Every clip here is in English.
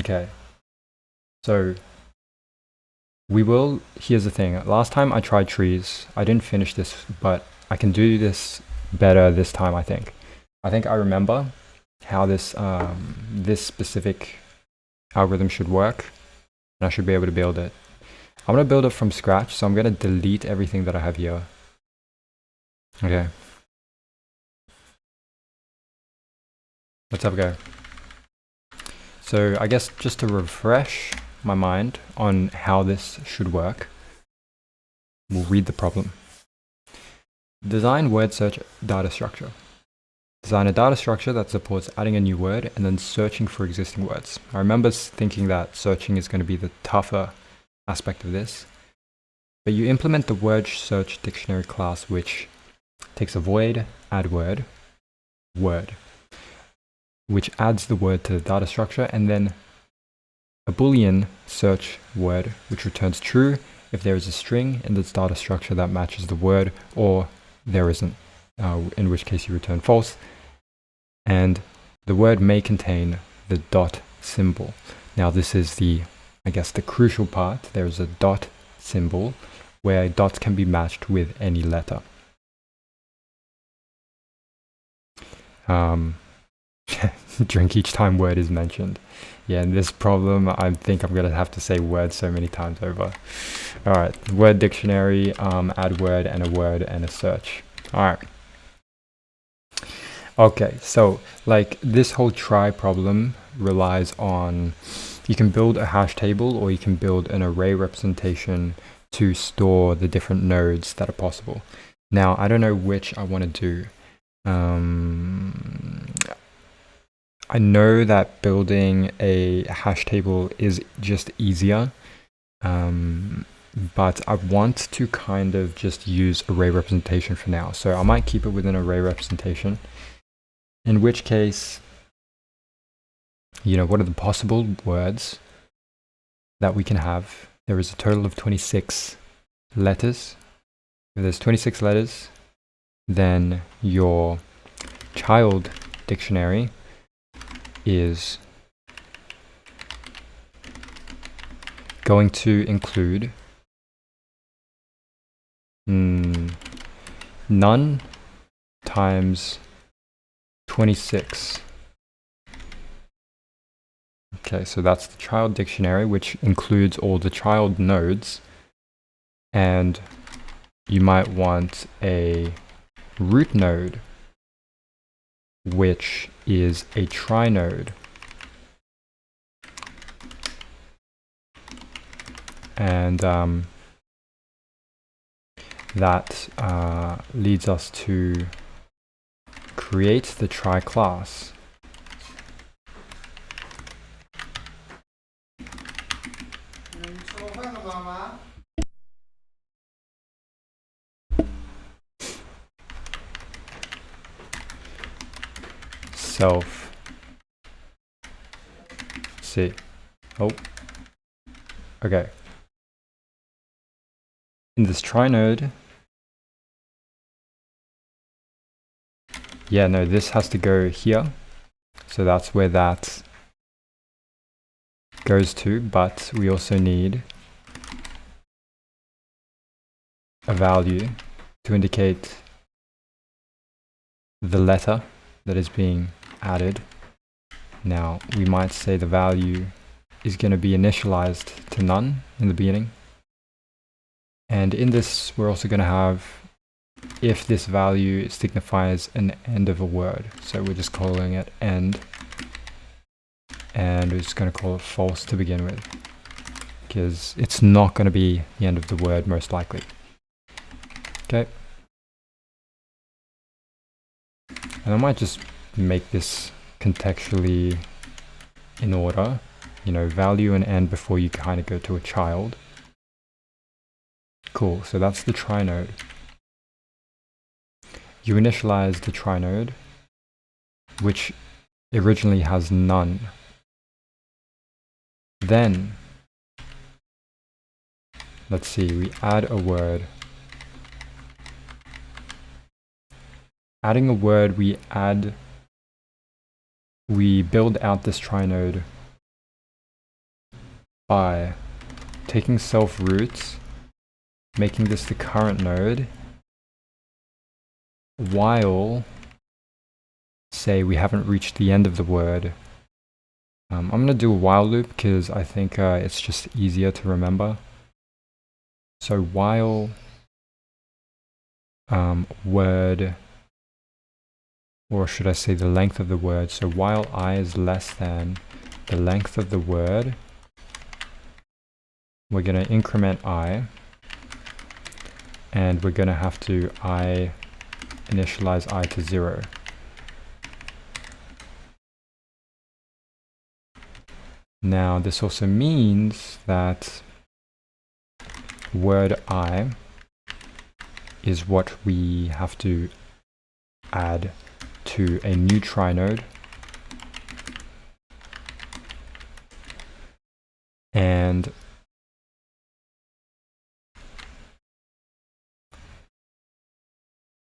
Okay, so here's the thing. Last time I tried trees, I didn't finish this, but I can do this better this time, I think. I remember how this specific algorithm should work, and I should be able to build it. I'm going to build it from scratch, so I'm going to delete everything that I have here. Okay. Let's have a go. So I guess just to refresh my mind on how this should work, we'll read the problem. Design word search data structure. Design a data structure that supports adding a new word and then searching for existing words. I remember thinking that searching is going to be the tougher aspect of this, but you implement the word search dictionary class, which takes a void add word, which adds the word to the data structure, and then a boolean search word, which returns true if there is a string in this data structure that matches the word, or there isn't, in which case you return false. And the word may contain the dot symbol. Now this is the crucial part. There is a dot symbol where dots can be matched with any letter. Drink each time word is mentioned. Yeah, in this problem, I think I'm going to have to say word so many times over. All right, word dictionary, add word and a search. All right. Okay, so like this whole try problem relies on, you can build a hash table or you can build an array representation to store the different nodes that are possible. Now, I don't know which I want to do. I know that building a hash table is just easier, but I want to kind of just use array representation for now. So I might keep it within array representation, in which case, what are the possible words that we can have? There is a total of 26 letters. If there's 26 letters, then your child dictionary is going to include none times 26. Okay, so that's the child dictionary, which includes all the child nodes, and you might want a root node, which is a trie node. And that leads us to create the trie class. Self C. Oh, okay. In this trie node, yeah, no, this has to go here. So that's where that goes to, but we also need a value to indicate the letter that is being added. Now, we might say the value is going to be initialized to none in the beginning. And in this, we're also going to have if this value signifies an end of a word. So we're just calling it end. And we're just going to call it false to begin with, because it's not going to be the end of the word most likely. Okay. And I might just make this contextually in order, value and end before you kind of go to a child. Cool, so that's the trie node. You initialize the trie node, which originally has none. Then, let's see, we add a word. Adding a word, we build out this trie node by taking self roots, making this the current node, while, say, we haven't reached the end of the word. I'm going to do a while loop because I think it's just easier to remember. So while word, or should I say the length of the word, so while I is less than the length of the word, we're going to increment I, and we're going to have to initialize I to 0. Now this also means that word I is what we have to add to a new trie node, and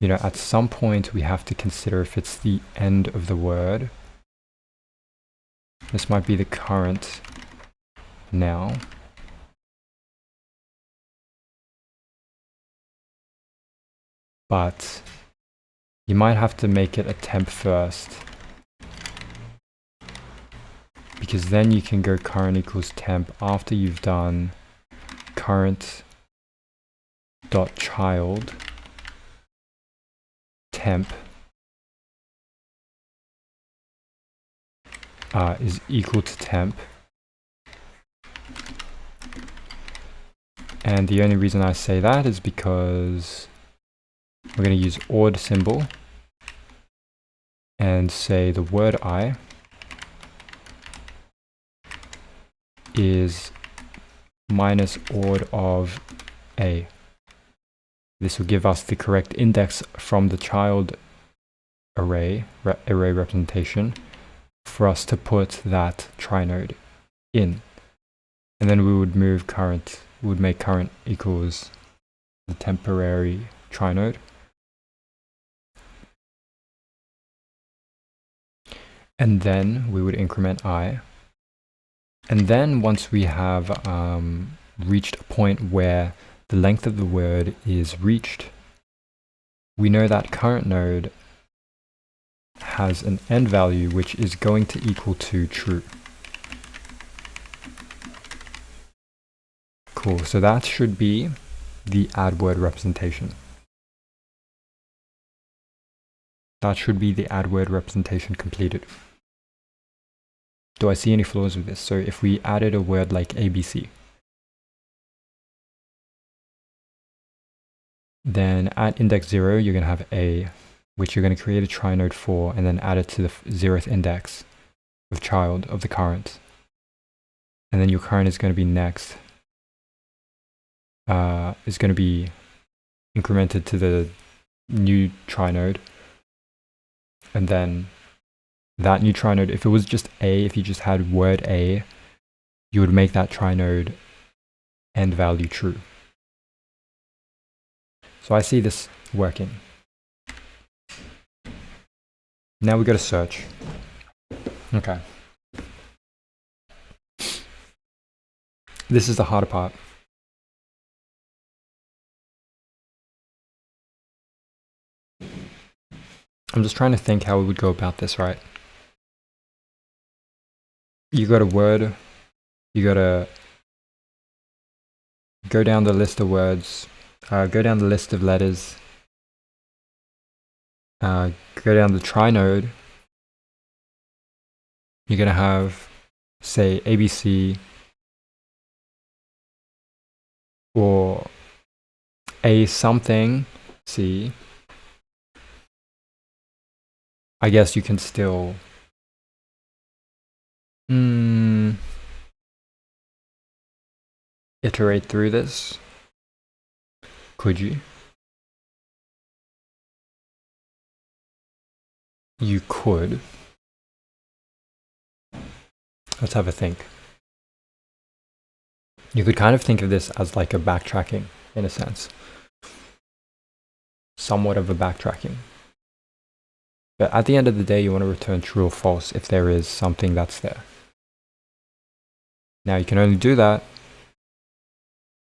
at some point we have to consider if it's the end of the word. This might be the current now. But you might have to make it a temp first, because then you can go current equals temp after you've done current dot child temp is equal to temp. And the only reason I say that is because we're going to use odd symbol and say the word I is minus odd of A. This will give us the correct index from the child array representation for us to put that trie node in. And then we would make current equals the temporary trie node. And then we would increment I. And then once we have reached a point where the length of the word is reached, we know that current node has an end value which is going to equal to true. Cool, so that should be the add word representation. That should be the add word representation completed. Do I see any flaws with this? So if we added a word like ABC, then at index 0, you're going to have A, which you're going to create a trie node for, and then add it to the 0th index of child of the current. And then your current is going to be next, is going to be incremented to the new trie node. And then that new trie node, if it was just A, if you just had word A, you would make that trie node end value true. So I see this working. Now we go to search. Okay. This is the harder part. I'm just trying to think how we would go about this, right? You got a word, you got to go down the list of words, go down the list of letters, go down the trie node. You're going to have, say, ABC or A something C. I guess you can still iterate through this. Could you? You could. Let's have a think. You could kind of think of this as like a backtracking, in a sense. Somewhat of a backtracking. But at the end of the day, you want to return true or false if there is something that's there. Now you can only do that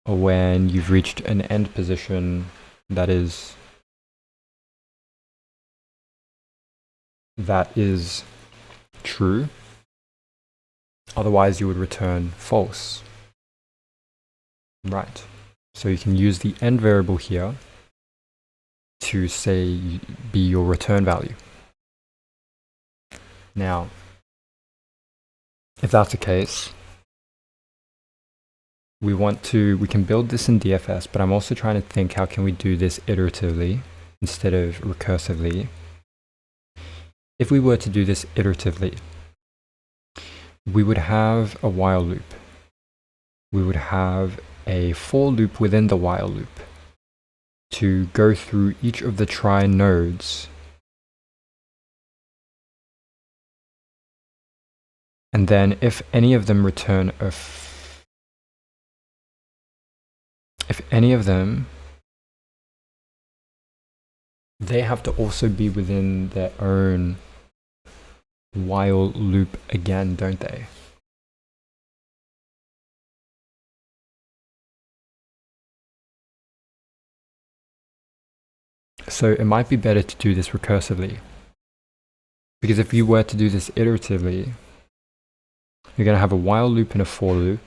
when you've reached an end position that is true. Otherwise you would return false. Right. So you can use the end variable here to say be your return value. Now, if that's the case, we can build this in DFS, but I'm also trying to think how can we do this iteratively instead of recursively. If we were to do this iteratively, we would have a while loop. We would have a for loop within the while loop to go through each of the trie nodes and then if any of them return they have to also be within their own while loop again, don't they? So it might be better to do this recursively. Because if you were to do this iteratively, you're going to have a while loop and a for loop.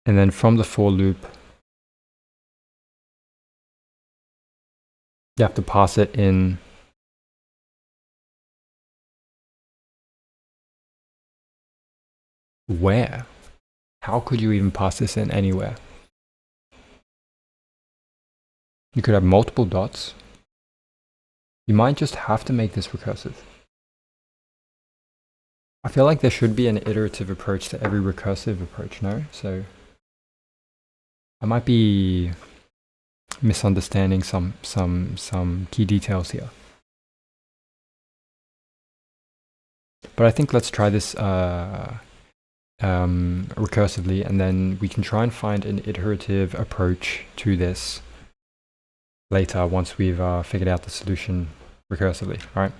And then from the for loop, you have to pass it in where? How could you even pass this in anywhere? You could have multiple dots. You might just have to make this recursive. I feel like there should be an iterative approach to every recursive approach, no? So I might be misunderstanding some key details here. But I think let's try this recursively, and then we can try and find an iterative approach to this later once we've figured out the solution recursively, all right?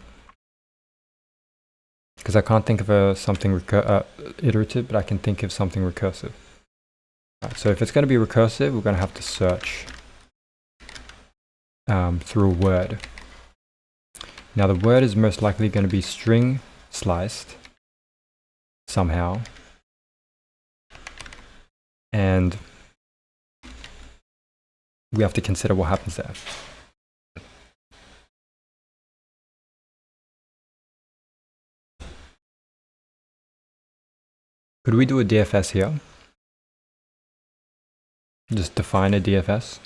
Because I can't think of something iterative, but I can think of something recursive. Right, so if it's going to be recursive, we're going to have to search through a word. Now the word is most likely going to be string sliced somehow. And we have to consider what happens there. Could we do a DFS here? Just define a DFS.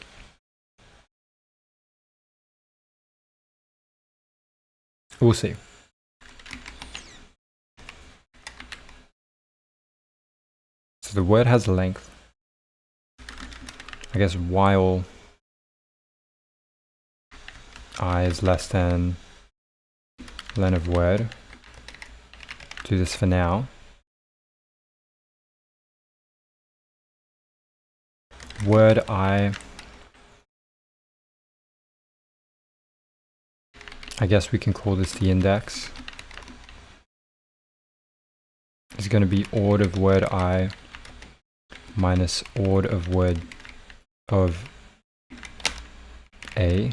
We'll see. So the word has length. I guess while I is less than len of word. Do this for now. Word I guess we can call this the index. It's going to be odd of word I minus odd of word of A.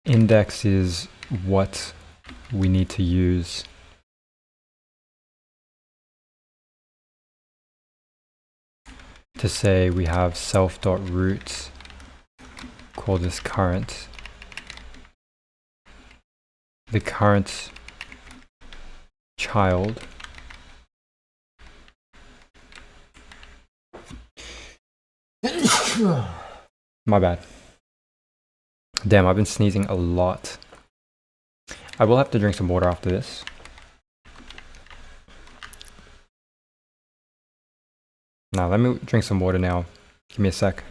Index is what we need to use to say we have self.root, call this current. The current child my bad. Damn, I've been sneezing a lot. I will have to drink some water after this. Now, let me drink some water now. Give me a sec.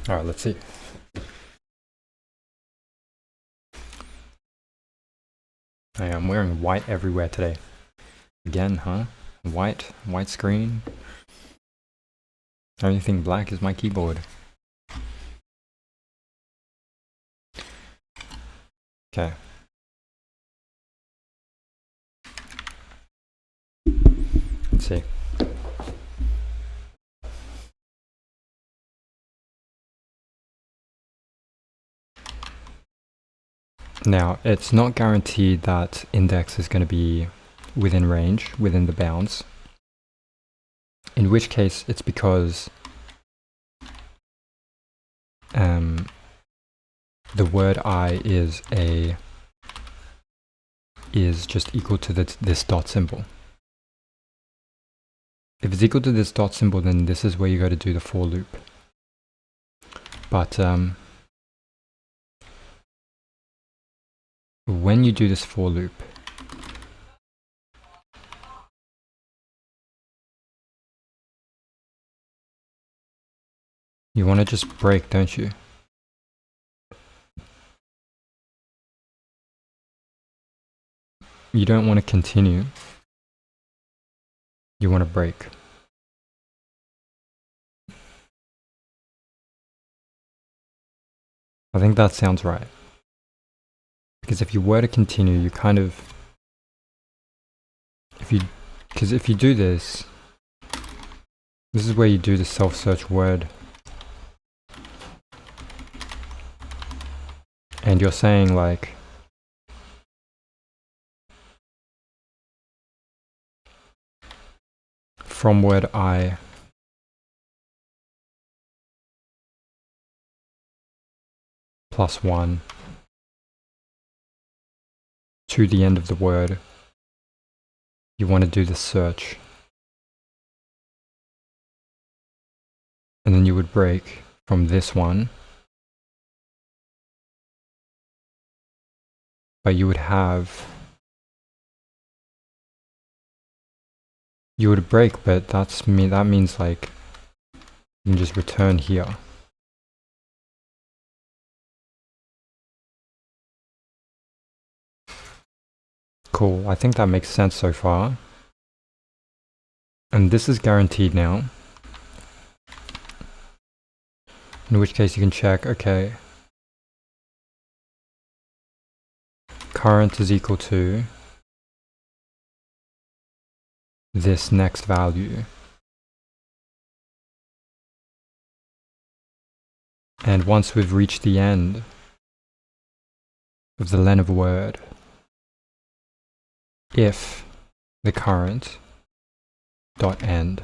All right, let's see. I'm wearing white everywhere today. Again, huh? White screen. Only thing black is my keyboard. Okay. Let's see. Now, it's not guaranteed that index is going to be within range, within the bounds. In which case, it's because the word I is just equal to this dot symbol. If it's equal to this dot symbol, then this is where you got to do the for loop. But when you do this for loop, you want to just break, don't you? You don't want to continue. You want to break. I think that sounds right. Because if you were to continue, you kind of... Because if you do this, this is where you do the self-search word. And you're saying like, from word I plus 1 to the end of the word, you want to do the search. And then you would break from this one. But you would have... You would break, but that means like you can just return here. Cool, I think that makes sense so far. And this is guaranteed now. In which case you can check, okay, current is equal to this next value. And once we've reached the end of the len of word, if the current dot end.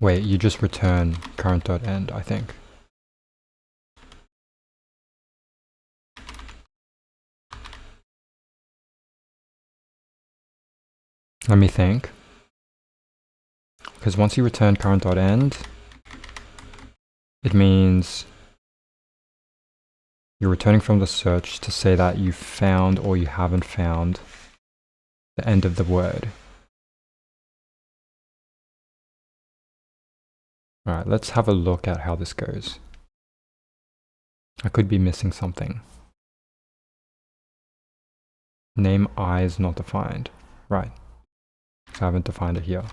Wait, you just return current dot end, I think. Let me think. Because once you return current dot end, it means you're returning from the search to say that you found or you haven't found the end of the word. Alright, let's have a look at how this goes. I could be missing something. Name I is not defined. Right. I haven't defined it here.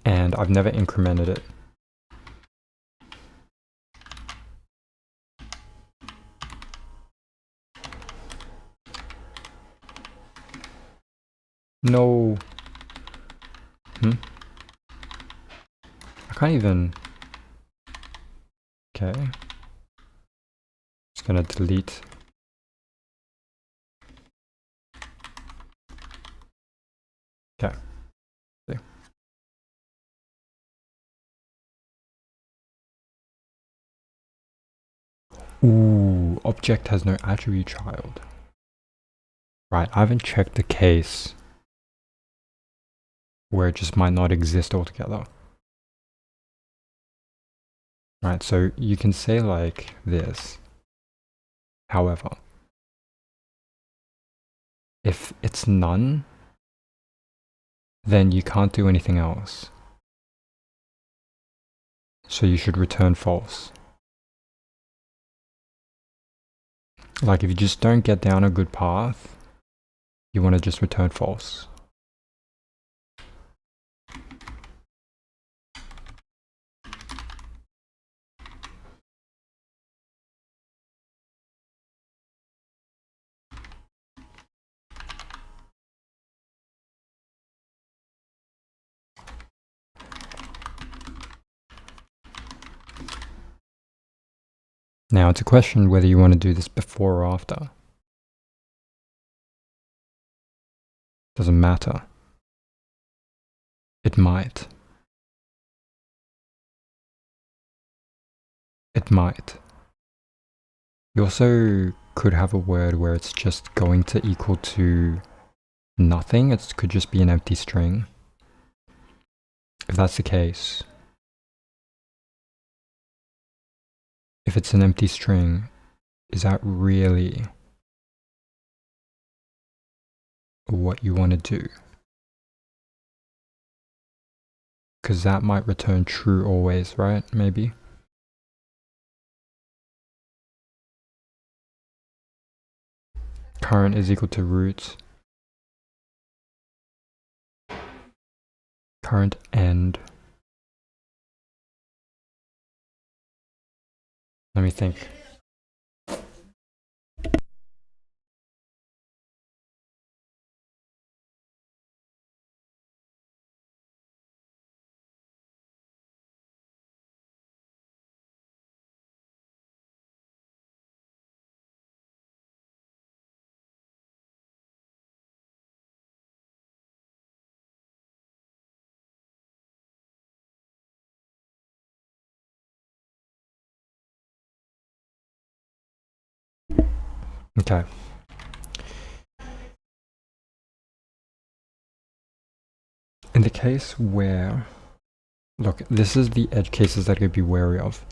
And I've never incremented it. No. I can't even... Okay. Just gonna delete. Okay. See. Ooh, object has no attribute child. Right, I haven't checked the case where it just might not exist altogether. Right, so you can say like this. However, if it's none, then you can't do anything else. So you should return false. Like if you just don't get down a good path, you want to just return false. Now it's a question whether you want to do this before or after. Doesn't matter. It might. It might. You also could have a word where it's just going to equal to nothing. It could just be an empty string. If that's the case, if it's an empty string, is that really what you want to do? Because that might return true always, right? Maybe. Current is equal to root. Current end. Let me think. Okay. In the case where, look, this is the edge cases that you'd be wary of.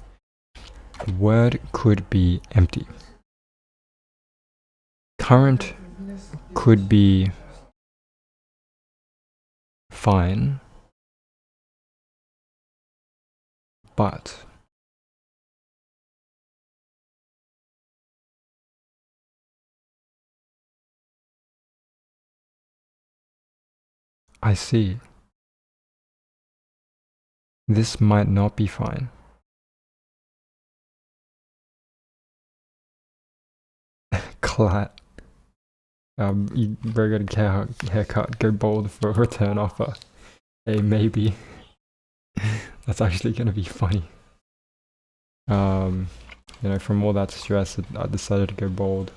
The word could be empty. Current could be fine, but I see. This might not be fine. Clat. You better get a haircut, go bold for a return offer. Hey, maybe. That's actually gonna be funny. You know, from all that stress, I decided to go bold.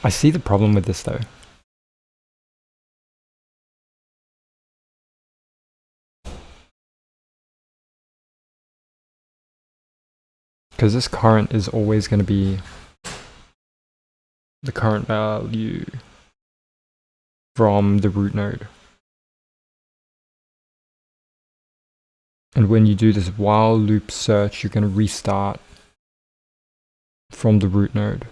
I see the problem with this though. Because this current is always going to be the current value from the root node. And when you do this while loop search, you're going to restart from the root node.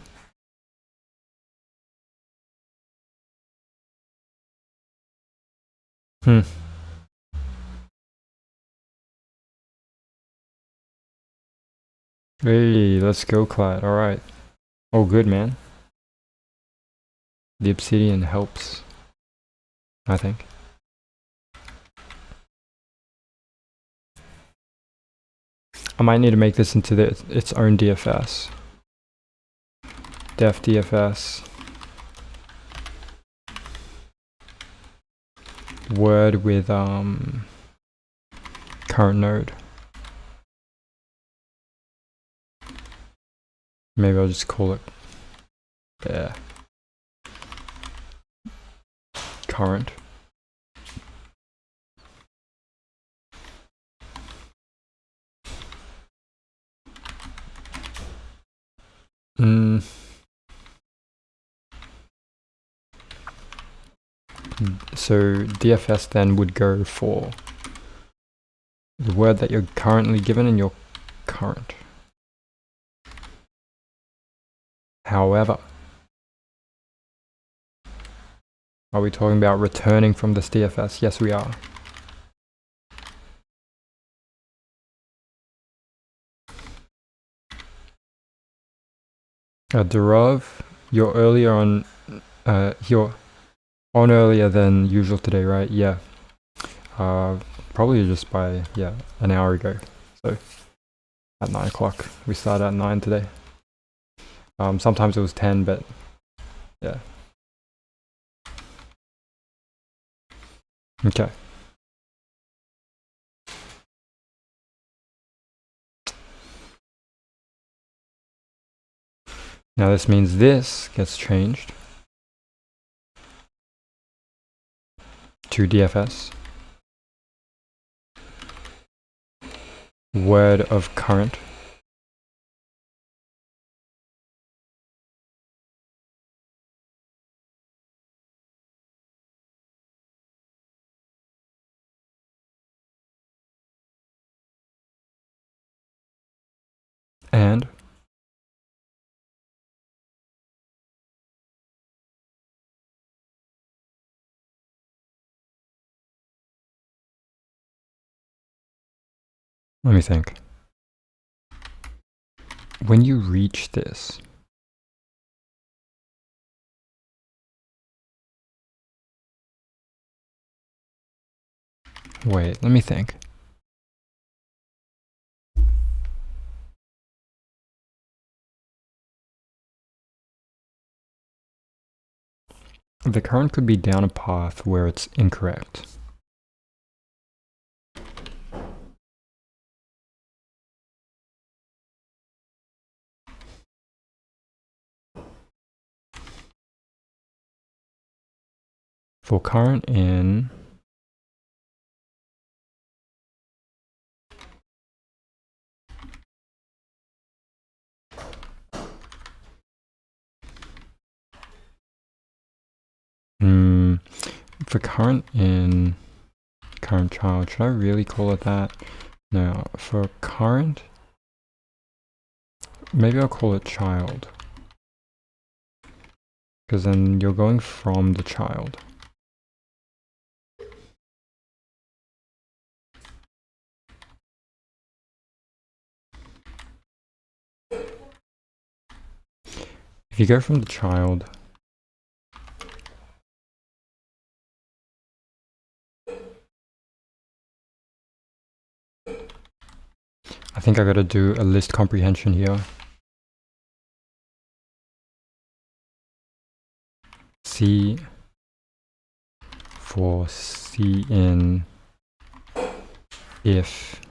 Hey, let's go, Clyde. Alright. Oh, good, man. The obsidian helps, I think. I might need to make this into its own DFS. Def DFS. Word with current node. Maybe I'll just call it, yeah, current. So DFS then would go for the word that you're currently given in your current. However, are we talking about returning from this DFS? Yes, we are. Derav, you're on earlier than usual today, right? Yeah. Probably just by, an hour ago. So at 9 o'clock. We started at 9 today. Sometimes it was 10, but yeah. Okay. Now this means this gets changed to DFS. Word of current. And let me think. When you reach this, wait, let me think. The current could be down a path where it's incorrect. For current in for current in current child, should I really call it that? No, for current, maybe I'll call it child, because then you're going from the child. If you go from the child, I think I gotta do a list comprehension here. C for C in if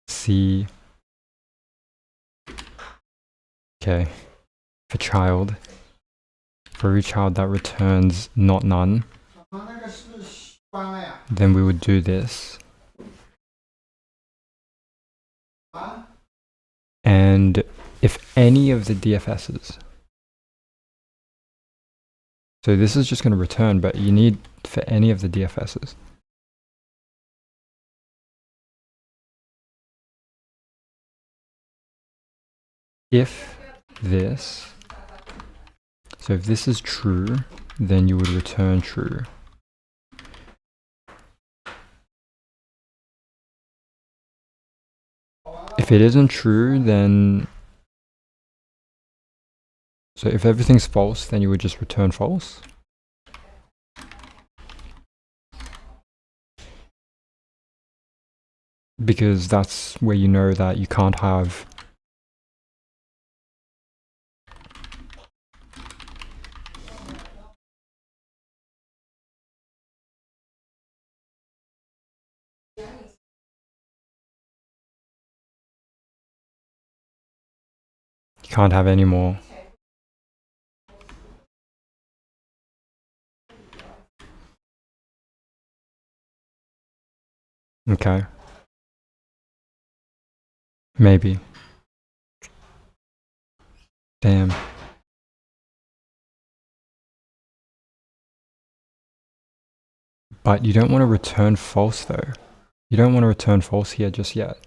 C, okay, for child, for every child that returns not none, then we would do this. And if any of the DFSs, so this is just going to return, but you need for any of the DFSs. If this, so if this is true, then you would return true. If it isn't true, then, so if everything's false, then you would just return false. Because that's where you know that you can't have any more. Okay. Maybe. Damn. But you don't want to return false though. You don't want to return false here just yet.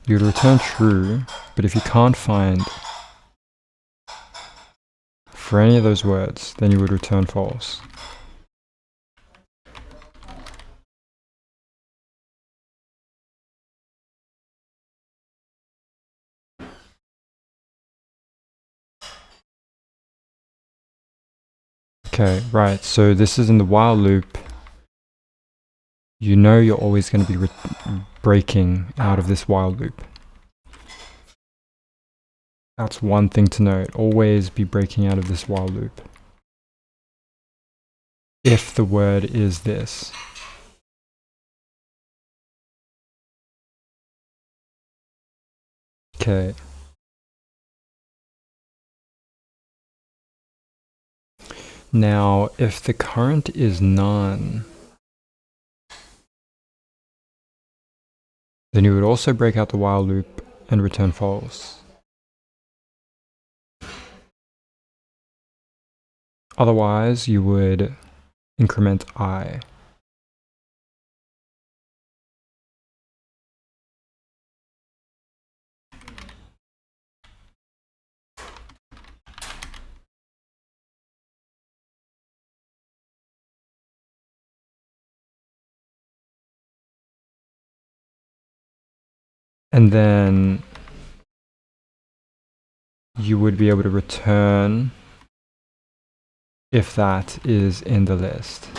you would return true, but if you can't find for any of those words, then you would return false. Okay, right, so this is in the while loop. You know you're always going to be breaking out of this while loop. That's one thing to note. Always be breaking out of this while loop. If the word is this. Okay. Now, if the current is none, then you would also break out the while loop and return false. Otherwise, you would increment I. And then you would be able to return if that is in the list.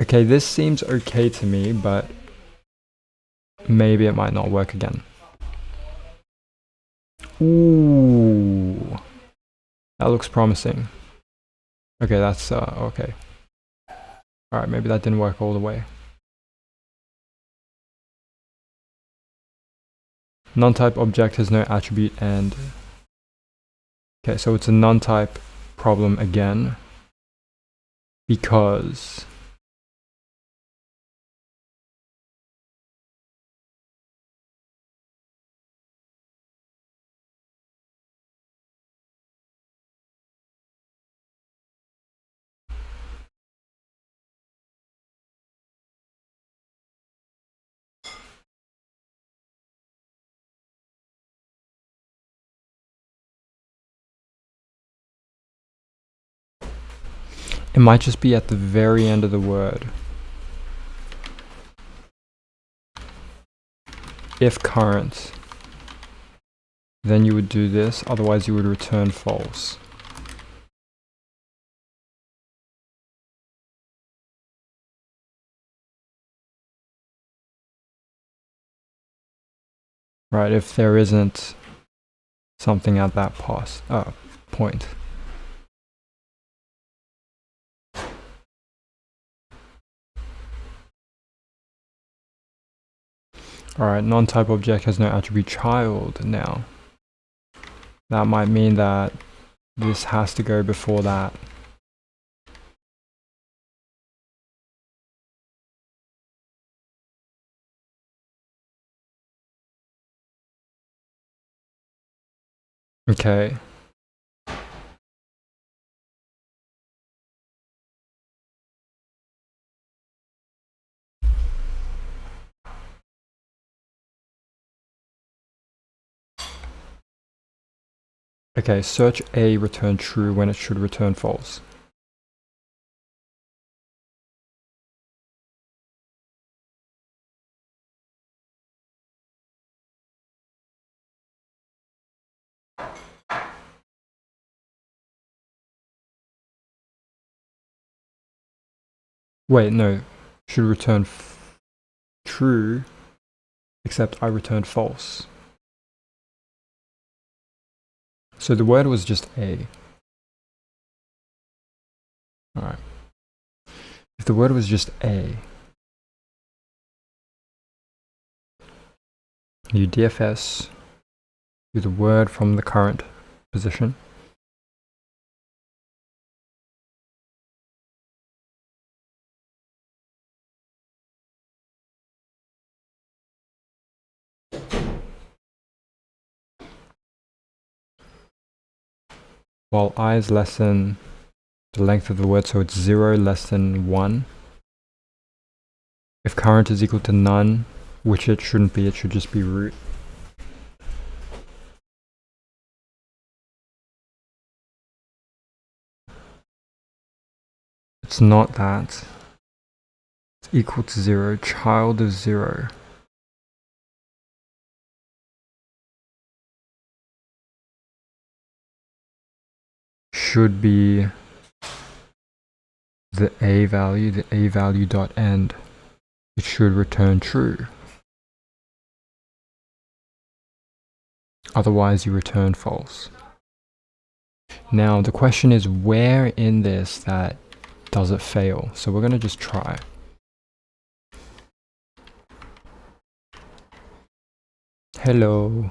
Okay, this seems okay to me, but maybe it might not work again. Ooh, that looks promising. Okay, that's okay. All right, maybe that didn't work all the way. Non-type object has no attribute and... Okay, so it's a non-type problem again, because it might just be at the very end of the word. If current, then you would do this, otherwise you would return false. Right, if there isn't something at that point. Alright, non-type object has no attribute child now. That might mean that this has to go before that. Okay. Okay, search A return true when it should return false. Wait, no. Should return true, except I returned false. So the word was just A. Alright. If the word was just A, you DFS to the word from the current position. While I is less than the length of the word, so it's 0 less than 1. If current is equal to none, which it shouldn't be, it should just be root. It's not that. It's equal to 0. Child of 0. Should be the a value dot end. It should return true. Otherwise you return false. Now the question is, where in this that does it fail? So we're going to just try. Hello.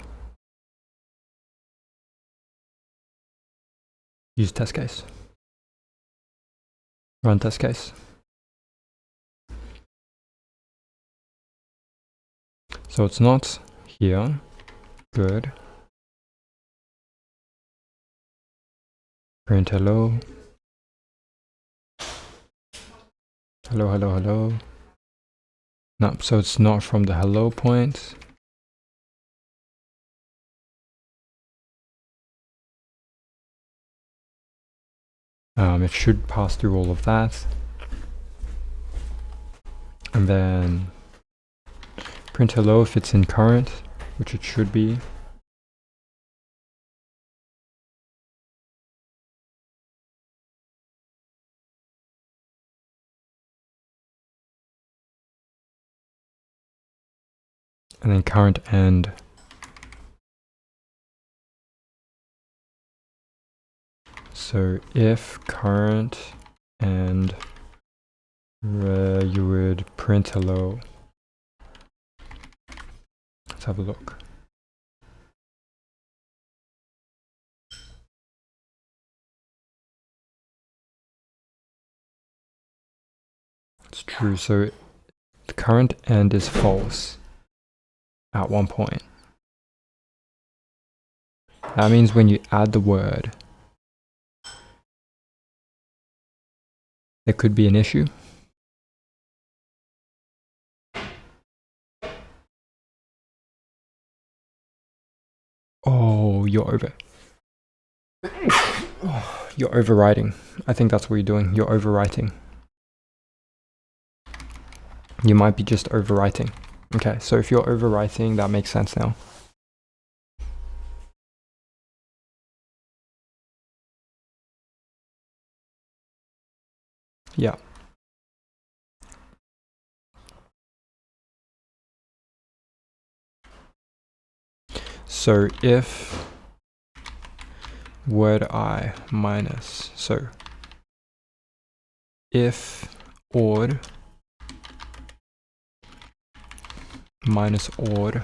Use test case. Run test case. So it's not here. Good. Print hello. Hello. No, so it's not from the hello point. It should pass through all of that. And then print hello if it's in current, which it should be. And then current end. So if current and you would print hello. Let's have a look. It's true. So the current end is false at one point. That means when you add the word, there could be an issue. Oh, you're overwriting. I think that's what you're doing. You're overwriting. You might be just overwriting. Okay, so if you're overwriting, that makes sense now. Yeah. So if word I minus, so if odd minus odd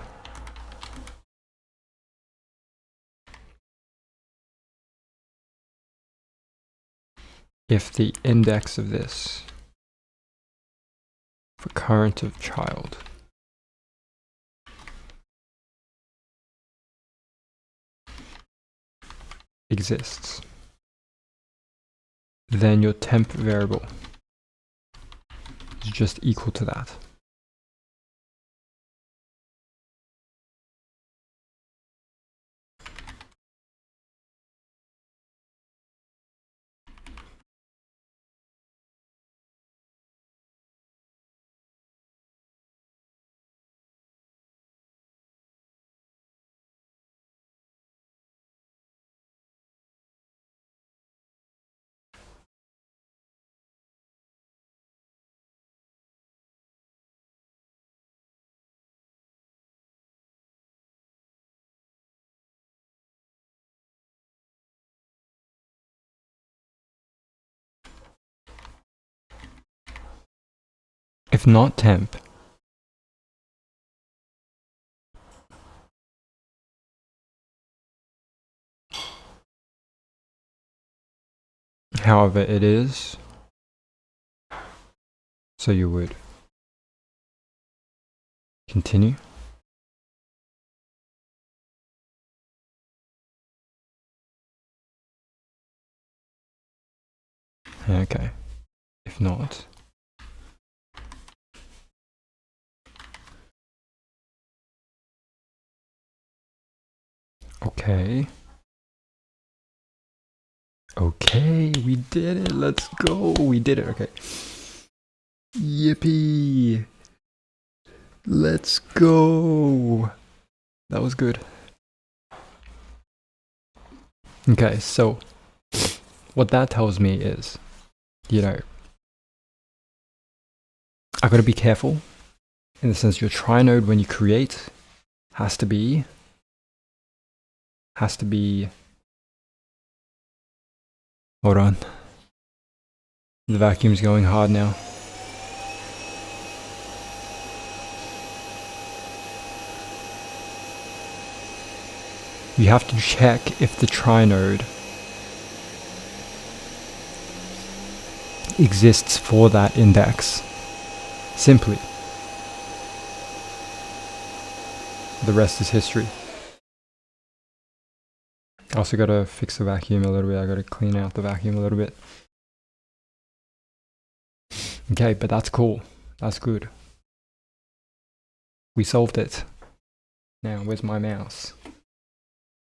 if the index of this for current of child exists, then your temp variable is just equal to that. If not temp, however it is, so you would continue. Okay, if not, Okay. Okay, we did it. Let's go. We did it. Okay. Yippee. Let's go. That was good. Okay, so what that tells me is, you know, I gotta be careful in the sense your trie node when you create has to be hold on. The vacuum's going hard now. You have to check if the trie node exists for that index. Simply. The rest is history. I also gotta fix the vacuum a little bit. I gotta clean out the vacuum a little bit. Okay, but that's cool. That's good. We solved it. Now, where's my mouse?